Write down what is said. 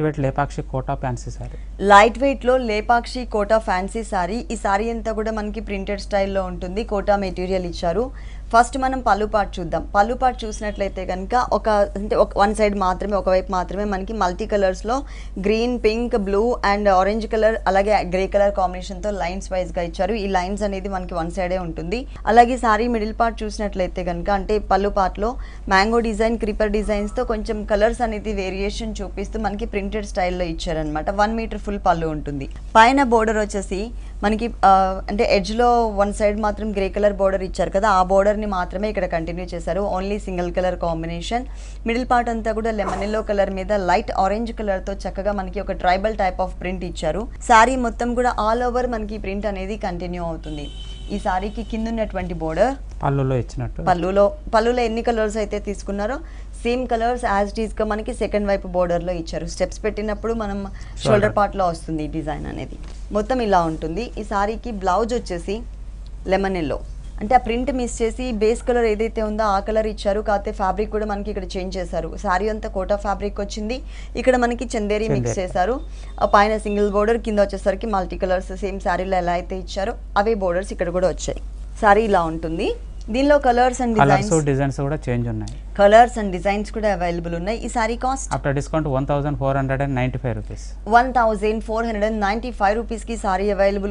Wait Lepakshi Kota fancy sari light weight లో Lepakshi Kota fancy sari. ఈ సారీ అంతా కూడా మనకి ప్రింటెడ్ స్టైల్లో ఉంటుంది. కోటా మెటీరియల్ ఇచ్చారు. ఫస్ట్ మనం పళ్ళు పార్ట్ చూద్దాం. పళ్ళు పార్ట్ చూసినట్లయితే కనుక వన్ సైడ్ మాత్రమే, ఒకవైపు మాత్రమే మనకి మల్టీ కలర్స్ లో green, pink, blue and orange colour అలాగే గ్రే కలర్ కాంబినేషన్ తో లైన్స్ వైజ్ గా ఇచ్చారు. ఈ లైన్స్ అనేది మనకి వన్ సైడే ఉంటుంది. అలాగే సారీ మిడిల్ పార్ట్ చూసినట్లయితే కనుక అంటే పళ్ళు పార్ట్ లో మ్యాంగో డిజైన్, క్రీపర్ డిజైన్స్ తో కొంచెం కలర్స్ అనేది వేరియేషన్ చూపిస్తూ మనకి ప్రింటెడ్ స్టైల్లో ఇచ్చారనమాట. 1 మీటర్ ఫుల్ పళ్ళు ఉంటుంది. పైన బోర్డర్ వచ్చేసి మనకి అంటే ఎడ్జ్ లో వన్ సైడ్ మాత్రం గ్రే కలర్ బోర్డర్ ఇచ్చారు కదా, ఆ బోర్డర్ ని మాత్రమే ఇక్కడ కంటిన్యూ చేశారు. Only single colour combination. Middle part అంతా కూడా లెమన్ ఎల్లో కలర్ మీద లైట్ ఆరెంజ్ కలర్ తో చక్కగా మనకి ఒక ట్రైబల్ టైప్ ఆఫ్ ప్రింట్ ఇచ్చారు. సారీ మొత్తం కూడా ఆల్ ఓవర్ మనకి ప్రింట్ అనేది కంటిన్యూ అవుతుంది. ఈ సారీకి కింద ఉన్నటువంటి బోర్డర్ పళ్ళులో ఇచ్చినట్టు, పళ్ళులో ఎన్ని కలర్స్ అయితే తీసుకున్నారో same colours as it is గా మనకి సెకండ్ వైపు బోర్డర్ లో ఇచ్చారు. స్టెప్స్ పెట్టినప్పుడు మనం షోల్డర్ పార్ట్ లో వస్తుంది డిజైన్ అనేది. మొత్తం ఇలా ఉంటుంది. ఈ సారీకి బ్లౌజ్ వచ్చేసి లెమన్ ఎల్లో, అంటే ఆ ప్రింట్ మిస్ చేసి బేస్ కలర్ ఏదైతే ఉందో ఆ కలర్ ఇచ్చారు. కాకపోతే ఫ్యాబ్రిక్ కూడా మనకి ఇక్కడ చేంజ్ చేశారు. సారీ అంతా కోటా ఫ్యాబ్రిక్ వచ్చింది. ఇక్కడ మనకి చందేరి మిక్స్ చేశారు. పైన సింగిల్ బోర్డర్, కింద వచ్చేసరికి మల్టీ కలర్స్ సేమ్ సారీలో ఎలా అయితే ఇచ్చారో అవే బోర్డర్స్ ఇక్కడ కూడా వచ్చాయి. సారీ ఇలా ఉంటుంది. దీనిలో కలర్స్ అండ్ డిజైన్స్ కూడా చేంజ్ ఉన్నాయి. కలర్స్ అండ్ డిజైన్స్ కూడా అవైలబుల్ ఉన్నాయి. ఈ sorry cost after discount 1495 rupees. 1495 rupees కి సారీ అవైలబుల్.